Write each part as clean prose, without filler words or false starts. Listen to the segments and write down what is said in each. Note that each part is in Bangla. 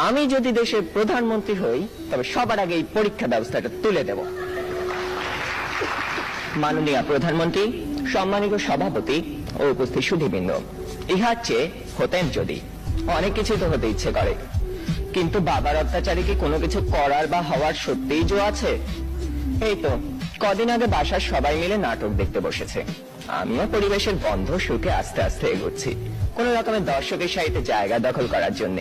আমি যদি দেশের প্রধানমন্ত্রী হই তবে সবার আগে এই পরীক্ষা ব্যবস্থাটা তুলে দেব। মাননীয় প্রধানমন্ত্রী, সম্মানিত সভাপতি ও উপস্থিত সুধীবৃন্দ, ইহার চেয়ে হতেন যদি অনেক কিছু তো হতে ইচ্ছে করে, কিন্তু বাবার অত্যাচারে কি কোনো কিছু করার বা হওয়ার সত্যিই জো আছে? এই তো কদিন আগে বাসার সবাই মিলে নাটক দেখতে বসেছে। আমিও পরিবেশের বন্ধ সুখে আস্তে আস্তে এগোচ্ছি কোন রকমের দর্শকের সাহিত্যে জায়গা দখল করার জন্য।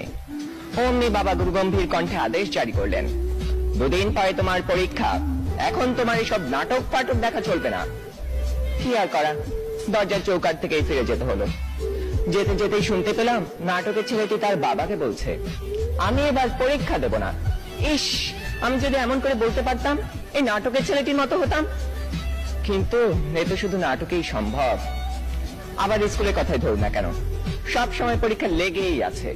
অমনি বাবা গুরুগম্ভীর কণ্ঠে আদেশ জারি করলেন, দুদিন পরে তোমার পরীক্ষা, এখন তোমার এইসব নাটক ফাটক দেখা চলবে না। কি আর করা, দরজার চৌকাঠ থেকেই ফিরে যেতে হলো। যেতে যেতেই শুনতে পেলাম নাটকের ছেলেটি তার বাবাকে বলছে, আমি এবার পরীক্ষা দেব না। ইস, আমি যদি এমন করে বলতে পারতাম, এই নাটকের ছেলেটির মতো হতাম। কিন্তু এ তো শুধু নাটকেই সম্ভব। আবার স্কুলের কথাই ধরুন না কেন, সব সময় পরীক্ষা লেগেই আছে।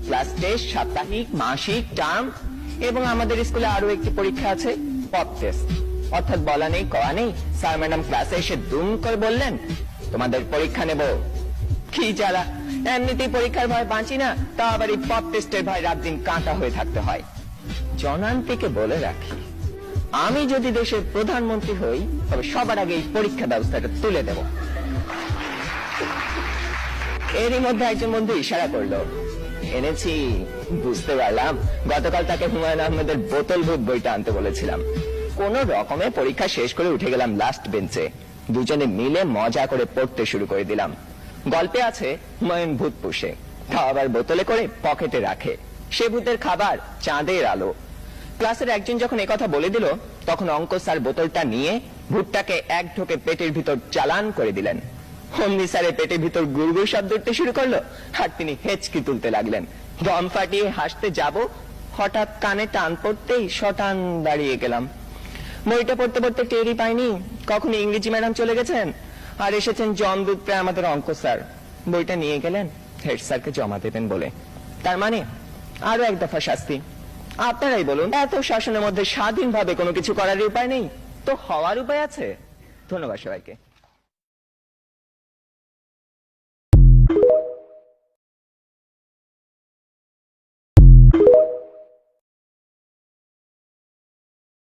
ক্লাস টেস্ট, সাপ্তাহিক, মাসিক, টার্ম, এবং আমাদের স্কুলে আরো একটি পরীক্ষা আছে, পপ টেস্ট। অর্থাৎ বলা নেই কওয়া নেই, স্যার ম্যাডাম ক্লাসে এসে দুম করে বললেন, তোমাদের পরীক্ষা নেব। কি জ্বালা, এমনিতেই পরীক্ষার ভয় বাঁচি না, তা আবার এই পপ টেস্টের ভয় রাত দিন কাঁটা হয়ে থাকতে হয়। জনান্তিকে বলে রাখি, আমি যদি দেশের প্রধানমন্ত্রী হই তবে সবার আগে এই পরীক্ষা ব্যবস্থাটা তুলে দেব। এরই মধ্যে একজন বন্ধু ইশারা করলো, এনেছি। বুঝতে পারলাম গতকাল তাকে হুমায়ুন আহমেদের বোতল ভূত বইটা আনতে বলেছিলাম। কোন রকমে পরীক্ষা শেষ করে উঠে গেলাম লাস্ট বেঞ্চে। দুজনে মিলে মজা করে পড়তে শুরু করে দিলাম। গল্পে আছে হুমায়ুন ভূত পুষে, তা আবার বোতলে করে পকেটে রাখে। সে ভূতের খাবার চাঁদের আলো। ক্লাসের একজন যখন একথা বলে দিল, তখন অঙ্ক স্যার বোতলটা নিয়ে ভূতটাকে এক ঢোকে পেটের ভিতর চালান করে দিলেন। অমনি স্যারের পেটের ভিতর গুড়গুড় শব্দ উঠতে শুরু করলো, আর তিনি হেঁচকি তুলতে লাগলেন। দম ফাটিয়ে হাসতে যাব, হঠাৎ কানে টান পড়তেই শটান দাঁড়িয়ে গেলাম। বইটা পড়তে পড়তে টেরই পাইনি কখন ইংরেজি ম্যাডাম চলে গেছেন আর এসেছেন জমদূত প্রায় আমাদের অঙ্ক স্যার। বইটা নিয়ে গেলেন হেড স্যারকে জমা দেবেন বলে। তার মানে আরো এক দফা শাস্তি। আপনারাই বলুন, এত শাসনের মধ্যে স্বাধীনভাবে কোনো কিছু করার উপায় নেই তো হওয়ার উপায় আছে? ধন্যবাদ সবাইকে।